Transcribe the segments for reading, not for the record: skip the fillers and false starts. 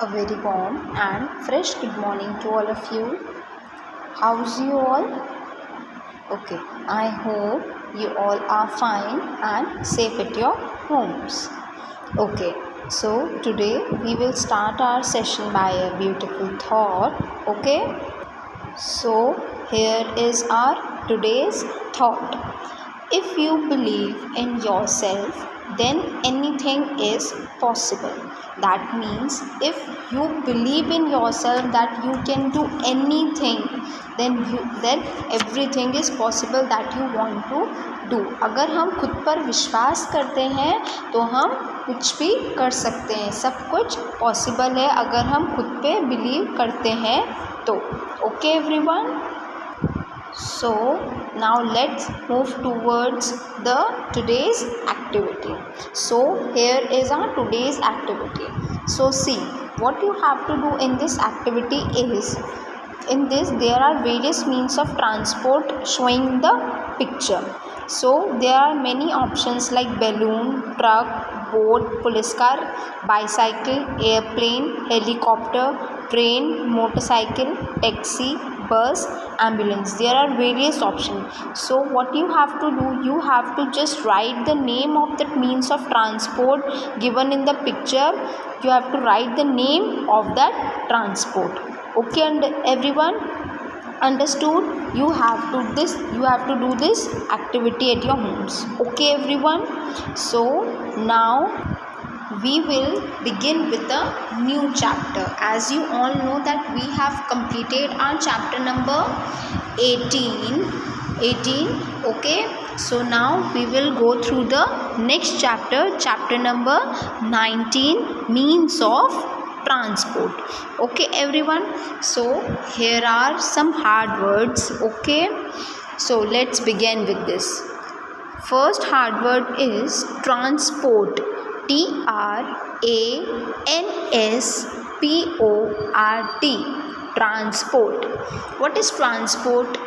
A very warm and fresh good morning to all of you. How's you all? Okay, I hope you all are fine and safe at your homes. Okay, so today we will start our session by a beautiful thought. Okay, so here is our today's thought. If you believe in yourself, then anything is possible. That means if you believe in yourself that you can do anything, then everything is possible that you want to do. अगर हम खुद पर विश्वास करते हैं तो हम कुछ भी कर सकते हैं. सब कुछ पॉसिबल है अगर हम खुद पे बिलीव करते हैं तो. Okay everyone. So now let's move towards the today's activity. So here is our today's activity. So see, what you have to do in this activity is, in this there are various means of transport showing the picture. So there are many options like balloon, truck, boat, police car, bicycle, airplane, helicopter, train, motorcycle, taxi, bus, ambulance. There are various options. So what you have to do, you have to just write the name of that means of transport given in the picture. You have to write the name of that transport. Okay, and everyone understood? You have to do this activity at your homes. Okay everyone. So now we will begin with a new chapter. As you all know that we have completed our chapter number 18. Okay, so now we will go through the next chapter number 19, means of transport. Okay everyone, so here are some hard words. Okay, so let's begin with this. First hard word is transport. TRANSPORT. Transport. What is transport?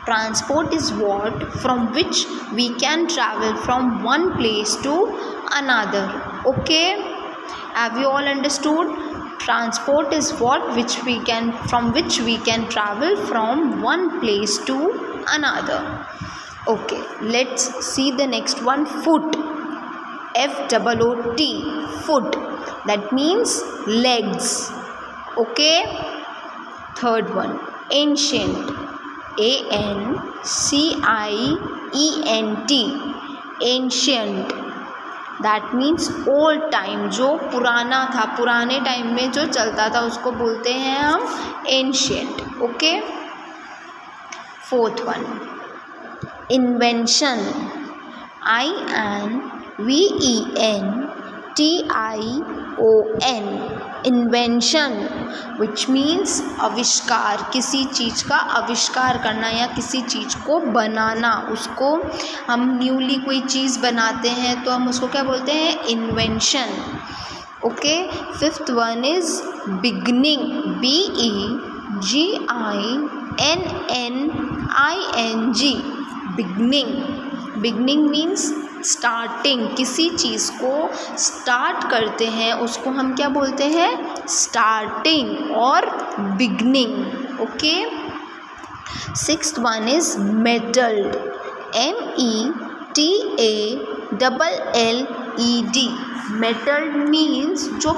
Transport is what from which we can travel from one place to another. Okay, have you all understood? Transport is what from which we can travel from one place to another. Okay, let's see the next one. Foot. FOOT. Foot. That means legs. Okay. Third one. Ancient. ANCIENT. Ancient. That means old time. जो पुराना था, पुराने time में जो चलता था उसको बोलते हैं हम ancient. Okay. Fourth one. Invention. INVENTION. Invention, which means आविष्कार. किसी चीज़ का आविष्कार करना या किसी चीज़ को बनाना. उसको हम न्यूली कोई चीज़ बनाते हैं तो हम उसको क्या बोलते हैं? Invention. Okay. Fifth one is beginning. BEGINNING. Beginning. Beginning means starting. किसी चीज़ को स्टार्ट करते हैं उसको हम क्या बोलते हैं? स्टार्टिंग और beginning. Okay. Sixth one is metalled. METALLED. Metalled means जो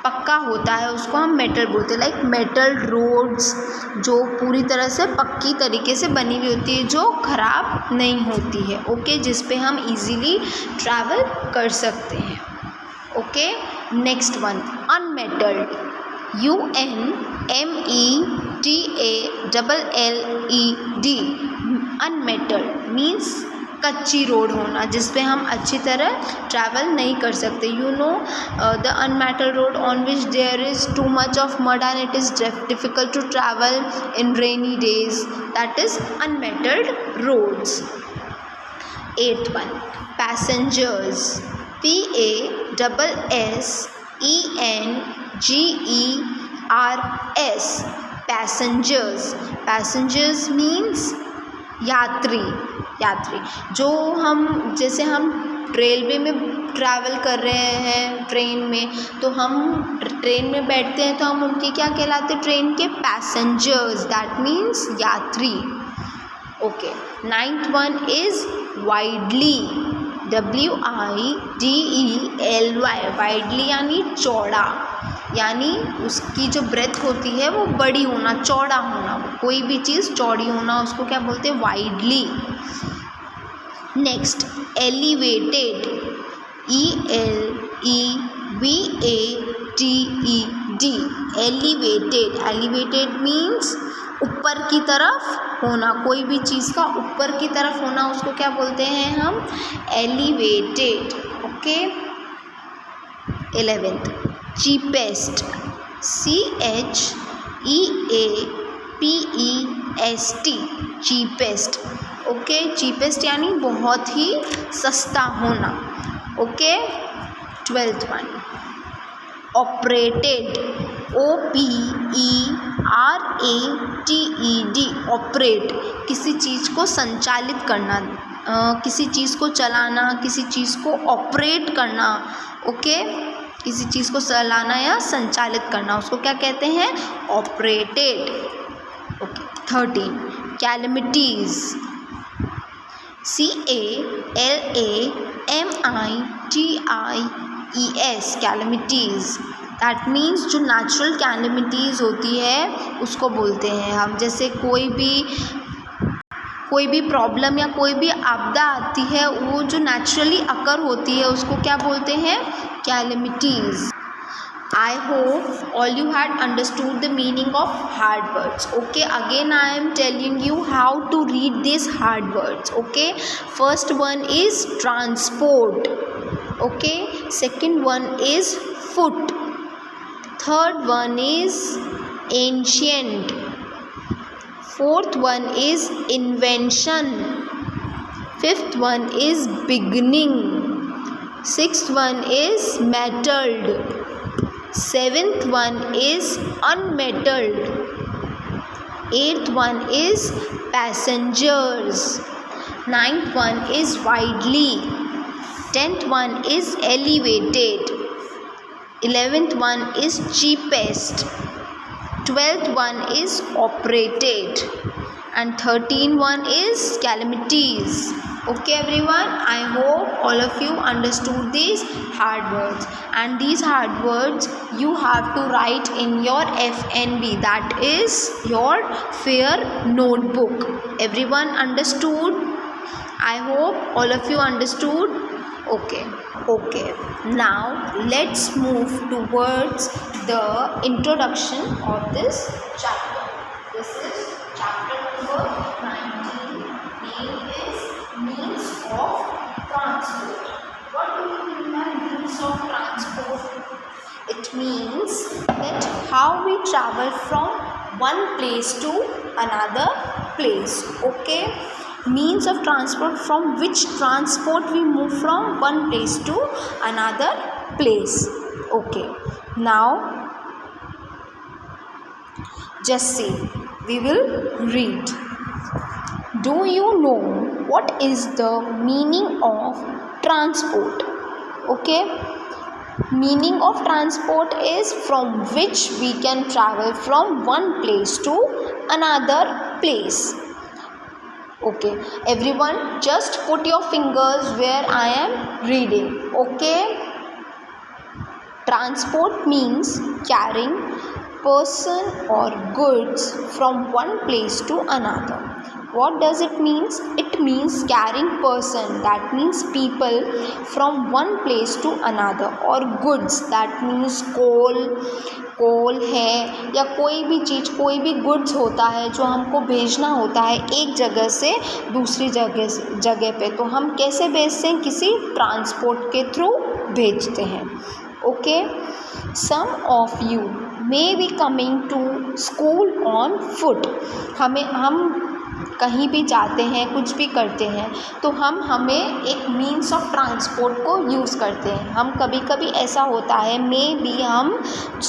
पक्का होता है उसको हम मेटल बोलते हैं. लाइक मेटल रोड्स जो पूरी तरह से पक्की तरीके से बनी हुई होती है, जो ख़राब नहीं होती है. ओके, जिस पे हम इजीली ट्रैवल कर सकते हैं. Okay. Next one unmetalled. UNMETALLED. Unmetalled means कच्ची रोड होना जिस पे हम अच्छी तरह ट्रैवल नहीं कर सकते. You know the unmetalled road on which there is too much of mud and it is difficult to travel in rainy days. That is unmetalled roads. Eighth one passengers. PASSENGERS. Passengers. Passengers means यात्री. जो हम जैसे हम railway में travel कर रहे हैं train में, तो हम ट्रेन में बैठते हैं तो हम उनके क्या कहलाते हैं, ट्रेन के पैसेंजर्स, दैट मीन्स यात्री। Okay, 9th one is widely, WIDELY, widely यानी चौड़ा, यानी उसकी जो ब्रेथ होती है वो बड़ी होना, चौड़ा होना, कोई भी चीज़ चौड़ी होना, उसको क्या बोलते हैं, widely. Next, elevated, ELEVATED, elevated, elevated means ऊपर की तरफ होना, कोई भी चीज़ का ऊपर की तरफ होना, उसको क्या बोलते हैं हम, elevated. Okay, 11th, cheapest, CHEAPEST, cheapest. Okay, cheapest यानी बहुत ही सस्ता होना। Okay, 12th one, operated, OPERATED, operate, किसी चीज़ को संचालित करना, किसी चीज़ को चलाना, किसी चीज़ को ऑपरेट करना। ओके, किसी चीज़ को चलाना या संचालित करना, उसको क्या कहते हैं, operated. Okay, 13, calamities, CALAMITIES, calamities, that means जो नेचुरल कैलेमिटीज़ होती है उसको बोलते हैं हम, जैसे कोई भी प्रॉब्लम या कोई भी आपदा आती है, वो जो नेचुरली अकर होती है उसको क्या बोलते हैं, calamities. I hope all you had understood the meaning of hard words. Okay, again I am telling you how to read these hard words. Okay, first one is transport. Okay, second one is foot, third one is ancient, fourth one is invention, fifth one is beginning, sixth one is metalled, seventh one is unmetalled, eighth one is passengers, ninth one is widely, 10th one is elevated, 11th one is cheapest, 12th one is operated, and 13th one is calamities. Okay everyone, I hope all of you understood these hard words, and these hard words you have to write in your FNB, that is your fair notebook. Everyone understood? I hope all of you understood. Okay, now let's move towards the introduction of this chapter. This is chapter number 19. Name is means of transport. What do you mean by means of transport? It means that how we travel from one place to another place. Okay, means of transport, from which transport we move from one place to another place. Okay, now just see, we will read. Do you know what is the meaning of transport? Okay, meaning of transport is from which we can travel from one place to another place. Okay, everyone just put your fingers where I am reading. Okay, transport means carrying person or goods from one place to another. What does it means? It means carrying person, that means people, from one place to another, or goods, that means कोल है या कोई भी चीज़, कोई भी goods होता है जो हमको भेजना होता है एक जगह से दूसरी जगह पे, तो हम कैसे भेजते हैं, किसी ट्रांसपोर्ट के थ्रू भेजते हैं. Okay, some of you may be coming to school on foot. हम कहीं भी जाते हैं, कुछ भी करते हैं, तो हमें एक मीन्स ऑफ ट्रांसपोर्ट को यूज़ करते हैं. हम कभी ऐसा होता है, मे बी हम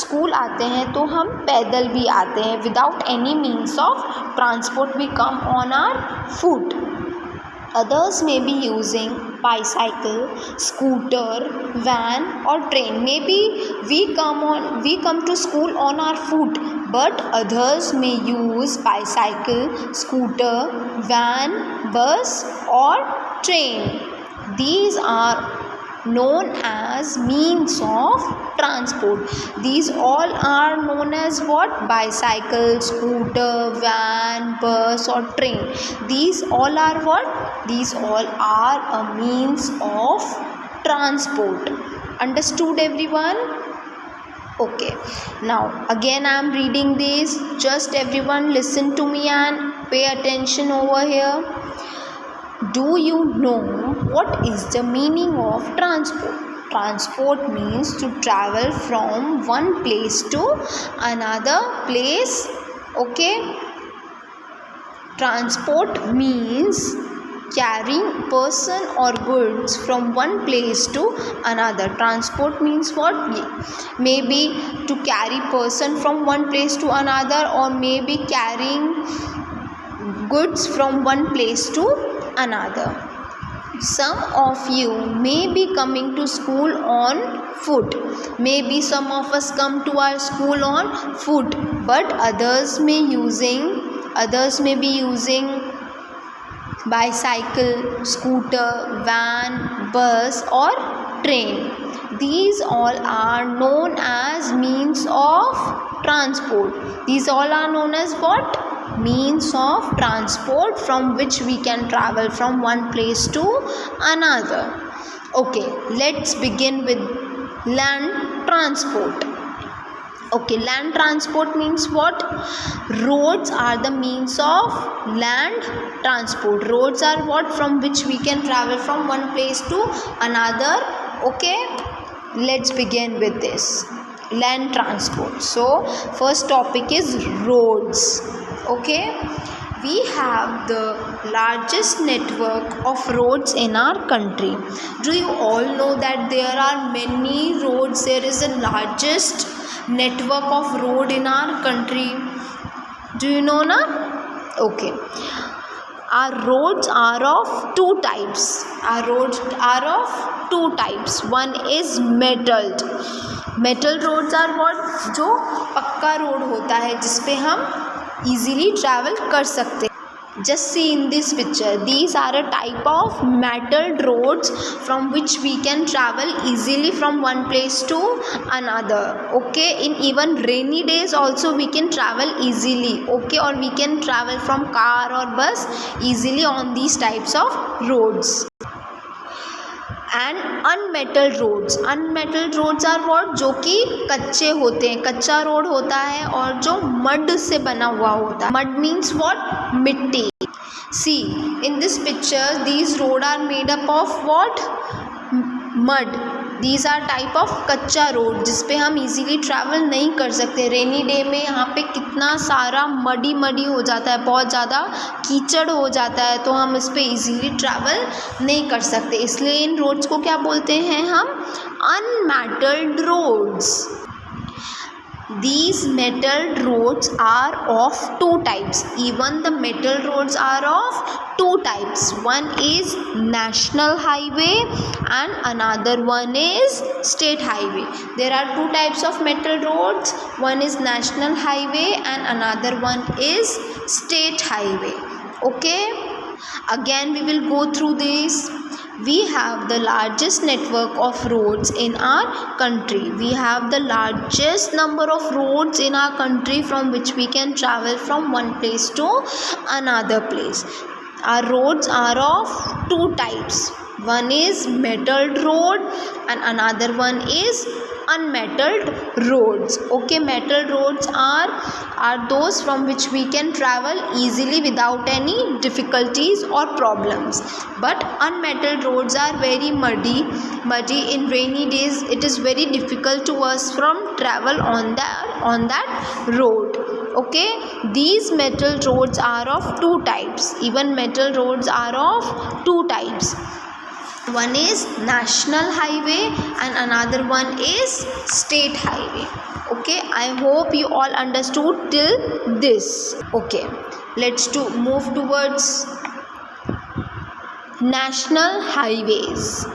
स्कूल आते हैं तो हम पैदल भी आते हैं, without any means of transport we come on our foot. Others may be using bicycle, scooter, van or train. Maybe we come to school on our foot, but others may use bicycle, scooter, van, bus or train. These are known as means of transport. These all are known as what? Bicycle, scooter, van, bus or train. These all are what? These all are a means of transport. Understood everyone? Okay, now again I am reading this. Just everyone listen to me and pay attention over here. Do you know what is the meaning of transport? Transport means to travel from one place to another place. Okay, transport means carrying person or goods from one place to another. Transport means what? Maybe to carry person from one place to another, or maybe carrying goods from one place to another. Some of you may be coming to school on foot. Maybe some of us come to our school on foot, but others may be using bicycle, scooter, van, bus or train. These all are known as means of transport. These all are known as what? Means of transport from which we can travel from one place to another. Okay, let's begin with land transport. Okay, land transport means what? Roads are the means of land transport. Roads are what? From which we can travel from one place to another. Okay, let's begin with this land transport. So first topic is roads. Okay, we have the largest network of roads in our country. Do you all know that there are many roads? There is the largest network of road in our country. Do you know na? Okay, our roads are of two types. One is metalled. Metal roads are what? जो पक्का road होता है जिस पे हम easily travel कर सकते हैं. Just see in this picture, these are a type of metalled roads from which we can travel easily from one place to another. Okay, in even rainy days also we can travel easily. Okay, or we can travel from car or bus easily on these types of roads. And unmetalled roads are what? जो कि कच्चे होते हैं, कच्चा road होता है और जो मड से बना हुआ होता है. Mud means what? मिट्टी. See in this picture these road are made up of what? Mud. These are type of कच्चा रोड जिस पे हम इजीली ट्रैवल नहीं कर सकते. रेनी डे में यहाँ पे कितना सारा मडी हो जाता है, बहुत ज़्यादा कीचड़ हो जाता है, तो हम इस पे इजीली ट्रैवल नहीं कर सकते. इसलिए इन रोड्स को क्या बोलते हैं हम? Unmetalled roads. These metalled roads are of two types. Even the metal roads are of two types. One is national highway and another one is state highway. There are two types of metal roads. One is national highway and another one is state highway. Okay, again we will go through this. We have the largest network of roads in our country. We have the largest number of roads in our country from which we can travel from one place to another place. Our roads are of two types. One is metalled road and another one is unmetalled roads. Okay, metal roads are those from which we can travel easily without any difficulties or problems. But unmetalled roads are very muddy. In rainy days it is very difficult to us from travel on that road. Okay, these metal roads are of two types. Even metal roads are of two types. One is national highway and another one is state highway. Okay, I hope you all understood till this. Okay, let's move towards national highways.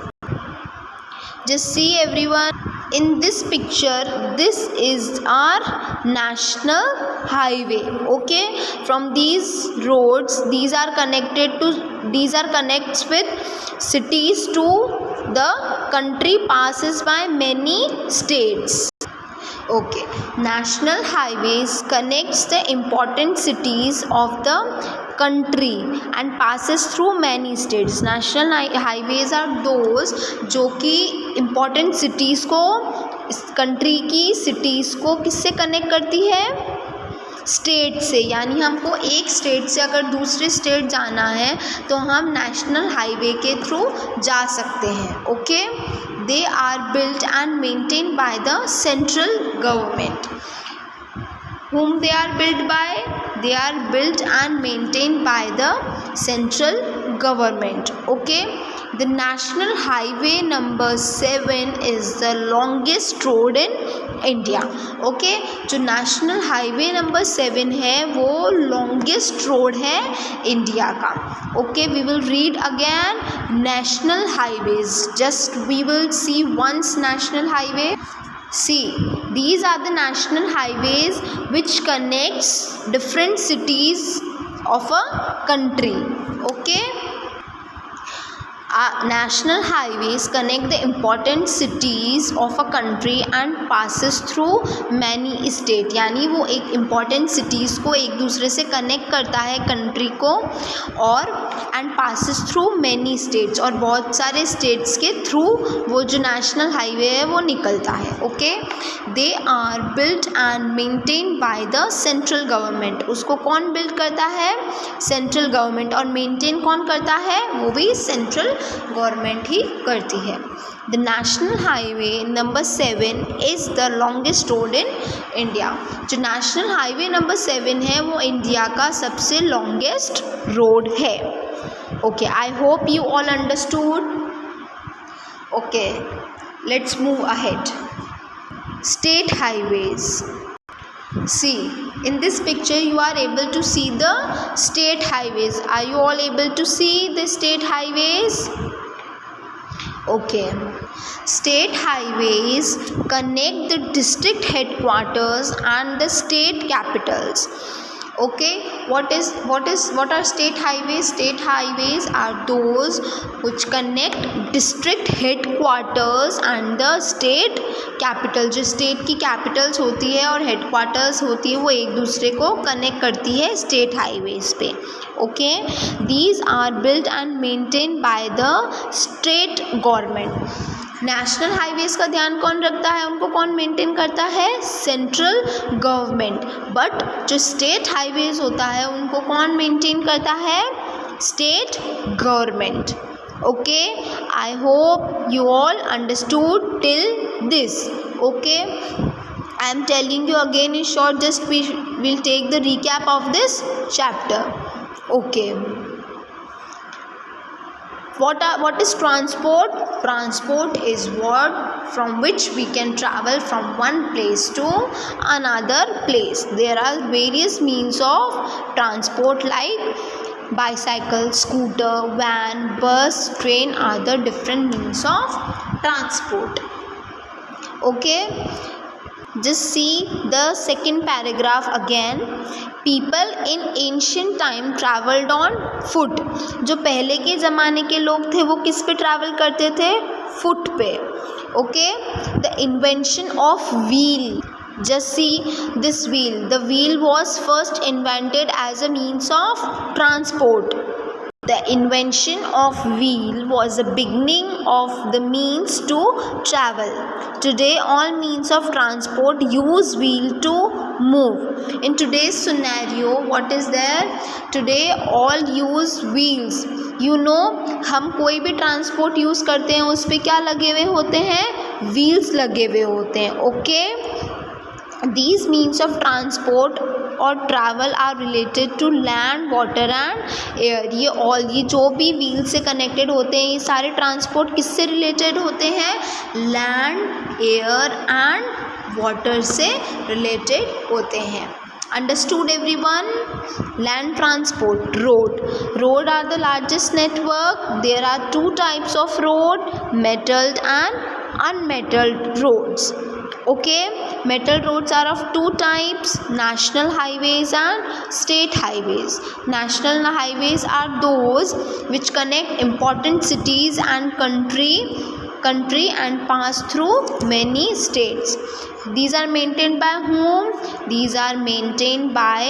Just see everyone, in this picture, this is our national highway. Okay, from these roads, these are connects with cities to the country, passes by many states. Okay, national highways connects the important cities of the country and passes through many states. National highways are those जो कि important cities को, country की cities को किससे connect करती है, state से. यानी हमको एक स्टेट से अगर दूसरे स्टेट जाना है तो हम नेशनल हाईवे के थ्रू जा सकते हैं. Okay, they are built and maintain by the central government. whom they are built by? They are built and maintained by the central government. Okay, the national highway number 7 is the longest road in India. Okay, जो national highway number 7 है वो longest road है India का. Okay, we will read again national highways. Just we will see once national highway. See, these are the national highways which connects different cities of a country. Okay, national highways connect the important cities of a country and passes through many states. यानी वो एक important cities को एक दूसरे से connect करता है country को, और and passes through many states, और बहुत सारे states के through वो जो national highway है वो निकलता है. Okay, they are built and maintained by the central government. उसको कौन build करता है? Central government. और maintain कौन करता है? वो भी central गवर्नमेंट ही करती है. The national highway number 7 is the longest road in India. जो नेशनल हाईवे नंबर 7 है वो इंडिया का सबसे लॉन्गेस्ट रोड है. Okay, I hope you all understood. Okay, let's move ahead. State highways. See, in this picture you are able to see the state highways. Are you all able to see the state highways? Okay, state highways connect the district headquarters and the state capitals. Okay, what are state highways? State highways are those which connect district headquarters and the state capital. जो state की capitals होती है और headquarters होती है वो एक दूसरे को connect करती है state highways पे. Okay, these are built and maintained by the state government. National highways का ध्यान कौन रखता है? उनको कौन मेंटेन करता है? Central government. बट जो स्टेट हाईवेज़ होता है उनको कौन मेंटेन करता है? State government. Okay, I hope you all understood till this. Okay, I am telling you again in short, just we will take the recap of this chapter. Okay, what is transport? Transport is what from which we can travel from one place to another place. There are various means of transport like bicycle, scooter, van, bus, train are the different means of transport. Okay, just see the second paragraph again. People in ancient time traveled on foot. जो पहले के ज़माने के लोग थे वो किस पे ट्रैवल करते थे? फुट पे. Okay, the invention of wheel. Just see this wheel. The wheel was first invented as a means of transport. The invention of wheel was the beginning of the means to travel. Today all means of transport use wheel to move. In today's scenario, what is there? Today all use wheels. You know, हम कोई भी transport use करते हैं उस पर क्या लगे हुए होते हैं? व्हील्स लगे हुए होते हैं. Okay, these means of transport और travel are related to land, water and air. ये जो भी व्हील से कनेक्टेड होते हैं ये सारे ट्रांसपोर्ट किससे रिलेटेड होते हैं? लैंड, एयर एंड वाटर से रिलेटेड होते हैं. Understood everyone? Land transport, road are the largest network. There are two types of road, metalled and unmetalled roads. Okay, metal roads are of two types, national highways and state highways. National highways are those which connect important cities and country and pass through many states. These are maintained by whom? These are maintained by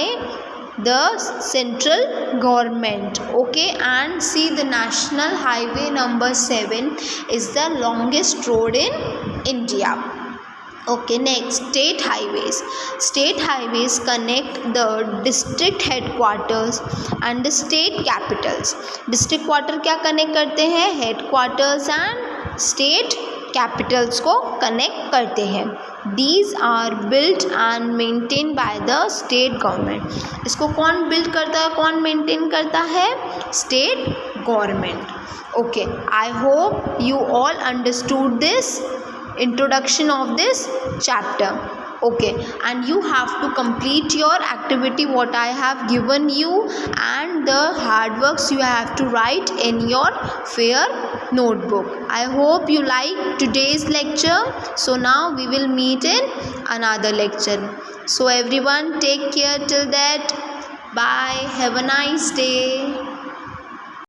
the central government. Okay, and see, the national highway number 7 is the longest road in India. Okay, next, state highways. State highways connect the district headquarters and the state capitals. District quarter क्या connect करते हैं? Headquarters and state capitals को connect करते हैं. These are built and maintained by the state government. इसको कौन build करता है, कौन maintain करता है? State government. Okay, I hope you all understood this introduction of this chapter. Okay, and you have to complete your activity what I have given you, and the hard works you have to write in your fair notebook. I hope you like today's lecture. So now we will meet in another lecture. So everyone, take care till that. Bye, have a nice day.